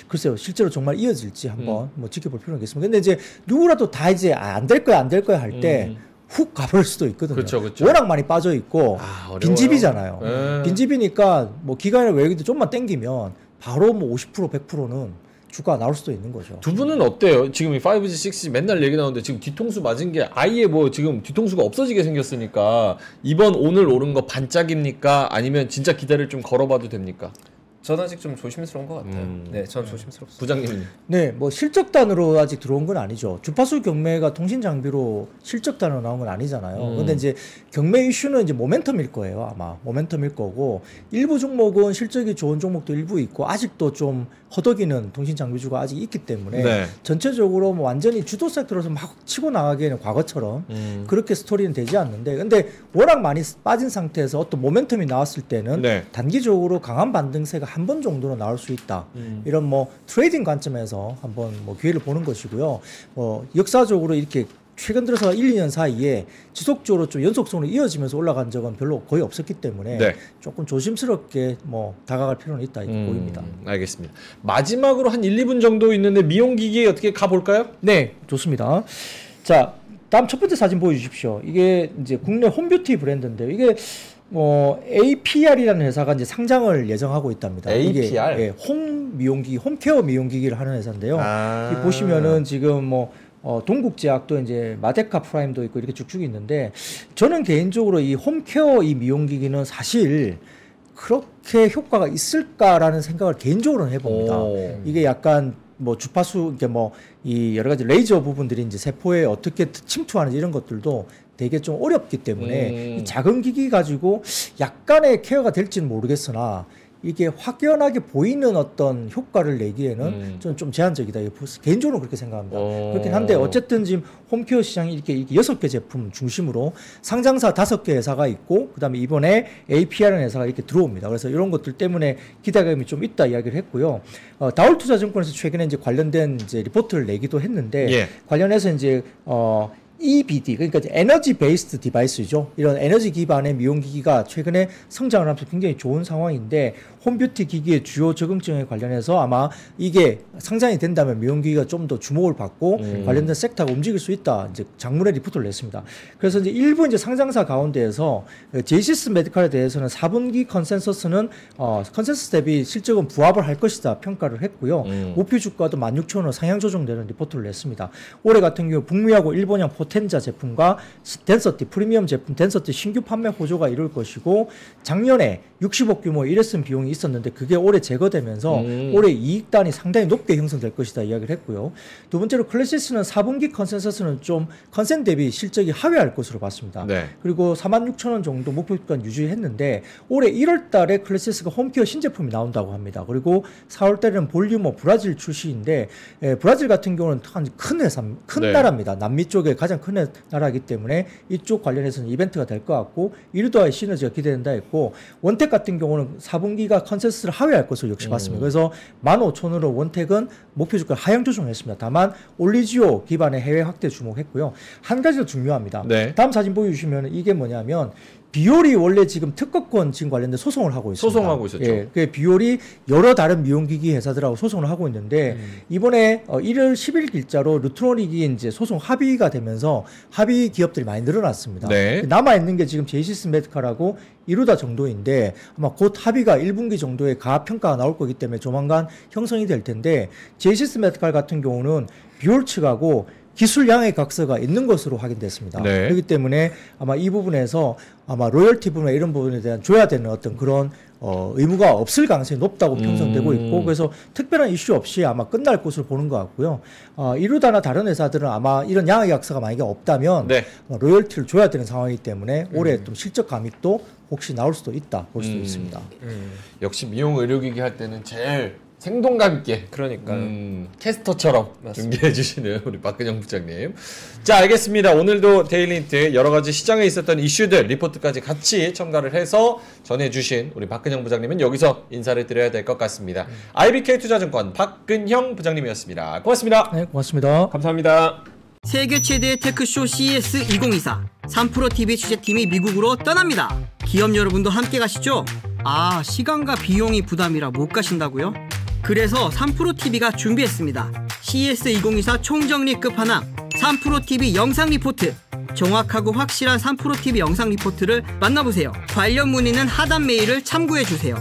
글쎄요, 실제로 정말 이어질지 한번 뭐 지켜볼 필요가 있겠습니다. 근데 이제 누구라도 다 이제 안 될 거야, 안 될 거야 할 때 훅 가버릴 수도 있거든요. 그쵸. 워낙 많이 빠져 있고 빈집이잖아요. 네. 빈집이니까 뭐 기간이나 외국인도 좀만 땡기면 바로 뭐 50% 100%는 주가가 나올 수도 있는 거죠. 두 분은 어때요? 지금 이 5G, 6G 맨날 얘기 나오는데 지금 뒤통수 맞은 게 아예 뭐 지금 뒤통수가 없어지게 생겼으니까 이번 오늘 오른 거 반짝입니까? 아니면 진짜 기다릴 좀 걸어봐도 됩니까? 전 아직 좀 조심스러운 것 같아요. 네, 전 조심스럽습니다. 부장님. 네, 뭐 실적단으로 아직 들어온 건 아니죠. 주파수 경매가 통신 장비로 실적단으로 나온 건 아니잖아요. 근데 이제 경매 이슈는 이제 모멘텀일 거예요. 아마 모멘텀일 거고 일부 종목은 실적이 좋은 종목도 일부 있고 아직도 좀 허덕이는 통신 장비주가 아직 있기 때문에 네. 전체적으로 뭐 완전히 주도 섹터로서 막 치고 나가기에는 과거처럼 그렇게 스토리는 되지 않는데 근데 워낙 많이 빠진 상태에서 어떤 모멘텀이 나왔을 때는 네. 단기적으로 강한 반등세가 한 번 정도는 나올 수 있다. 이런 뭐 트레이딩 관점에서 한번 뭐 기회를 보는 것이고요. 역사적으로 이렇게 최근 들어서 1, 2년 사이에 지속적으로 좀 연속성으로 이어지면서 올라간 적은 별로 거의 없었기 때문에 네. 조금 조심스럽게 뭐 다가갈 필요는 있다 이렇게 보입니다. 알겠습니다. 마지막으로 한 1, 2분 정도 있는데 미용기기에 어떻게 가볼까요? 네, 좋습니다. 자, 다음 첫 번째 사진 보여주십시오. 이게 이제 국내 홈뷰티 브랜드인데요. 이게 뭐 APR이라는 회사가 이제 상장을 예정하고 있답니다. APR? 이게 예, 홈 미용기기, 홈케어 미용기기를 하는 회사인데요. 이 보시면은 지금 뭐 동국제약도 이제 마데카 프라임도 있고 이렇게 쭉쭉 있는데 저는 개인적으로 이 홈케어 이 미용기기는 사실 그렇게 효과가 있을까라는 생각을 개인적으로는 해봅니다. 이게 약간 뭐 주파수 이게 뭐 이 여러 가지 레이저 부분들이 이제 세포에 어떻게 침투하는지 이런 것들도 되게 좀 어렵기 때문에 이 작은 기기 가지고 약간의 케어가 될지는 모르겠으나 이게 확연하게 보이는 어떤 효과를 내기에는 저는 좀 제한적이다. 개인적으로 그렇게 생각합니다. 그렇긴 한데 어쨌든 지금 홈케어 시장이 이렇게 6개 제품 중심으로 상장사 5개 회사가 있고 그다음에 이번에 APR라는 회사가 이렇게 들어옵니다. 그래서 이런 것들 때문에 기대감이 좀 있다 이야기를 했고요. 다올투자증권에서 최근에 이제 관련된 이제 리포트를 내기도 했는데 예. 관련해서 이제 EBD 그러니까 에너지 베이스드 디바이스죠. 이런 에너지 기반의 미용기기가 최근에 성장을 하면서 굉장히 좋은 상황인데 홈뷰티 기기의 주요 적응증에 관련해서 아마 이게 상장이 된다면 미용기기가 좀 더 주목을 받고 관련된 섹터가 움직일 수 있다. 이제 장문의 리포트를 냈습니다. 그래서 이제 일부 이제 상장사 가운데에서 제이시스 메디칼에 대해서는 4분기 컨센서스는 컨센서스 대비 실적은 부합을 할 것이다 평가를 했고요. 목표 주가도 16,000원 상향 조정되는 리포트를 냈습니다. 올해 같은 경우 북미하고 일본형 포텐자 제품과 덴서티 프리미엄 제품 덴서티 신규 판매 호조가 이룰 것이고 작년에 60억 규모의 일회성 비용이 있었는데 그게 올해 제거되면서 올해 이익단이 상당히 높게 형성될 것이다 이야기를 했고요. 두 번째로 클래시스는 4분기 컨센서스는 좀 컨센 대비 실적이 하회할 것으로 봤습니다. 네. 그리고 46,000원 정도 목표가는 유지했는데 올해 1월 달에 클래시스가 홈케어 신제품이 나온다고 합니다. 그리고 4월 달에는 볼륨어 브라질 출시인데 브라질 같은 경우는 큰 회사, 큰 네. 나라입니다. 남미 쪽에 가장 큰 나라이기 때문에 이쪽 관련해서는 이벤트가 될 것 같고 이르도와의 시너지가 기대된다 했고 원택 같은 경우는 4분기가 컨센서스를 하회할 것으로 역시 봤습니다. 그래서 15,000원으로 원택은 목표 주가를 하향 조정했습니다. 다만 올리지오 기반의 해외 확대 주목했고요. 한 가지 더 중요합니다. 네. 다음 사진 보여주시면 이게 뭐냐면 비올이 원래 지금 특허권 지금 관련된 소송을 하고 있습니다. 소송하고 있었죠. 예, 그 비올이 여러 다른 미용기기 회사들하고 소송을 하고 있는데 이번에 1월 10일 길자로 루트로닉이 이제 소송 합의가 되면서 합의 기업들이 많이 늘어났습니다. 네. 남아 있는 게 지금 제이시스 메디칼하고 이루다 정도인데 아마 곧 합의가 1분기 정도의 가압 평가가 나올 거기 때문에 조만간 형성이 될 텐데 제이시스 메디칼 같은 경우는 비올 측하고 기술 양의 각서가 있는 것으로 확인됐습니다. 네. 그렇기 때문에 아마 이 부분에서 아마 로열티 부분이나 이런 부분에 대한 줘야 되는 어떤 그런 의무가 없을 가능성이 높다고 편성되고 있고 그래서 특별한 이슈 없이 아마 끝날 것으로 보는 것 같고요. 이루다나 다른 회사들은 아마 이런 양의 각서가 만약에 없다면 네. 로열티를 줘야 되는 상황이기 때문에 올해 좀 실적 감익도 혹시 나올 수도 있다 볼 수도 있습니다. 역시 미용 의료기기 할 때는 제일 생동감 있게 그러니까요. 캐스터처럼 맞습니다. 중계해 주시는 우리 박근영 부장님. 자, 알겠습니다. 오늘도 데일리인트 여러 가지 시장에 있었던 이슈들 리포트까지 같이 첨가를 해서 전해주신 우리 박근영 부장님은 여기서 인사를 드려야 될 것 같습니다. IBK 투자증권 박근영 부장님이었습니다. 고맙습니다. 네, 고맙습니다. 감사합니다. 세계 최대의 테크쇼 CES 2024 3프로TV 취재팀이 미국으로 떠납니다. 기업 여러분도 함께 가시죠. 아, 시간과 비용이 부담이라 못 가신다고요? 그래서 3프로TV가 준비했습니다. CES 2024 총정리 끝판왕 3프로TV 영상 리포트. 정확하고 확실한 3프로TV 영상 리포트를 만나보세요. 관련 문의는 하단 메일을 참고해주세요.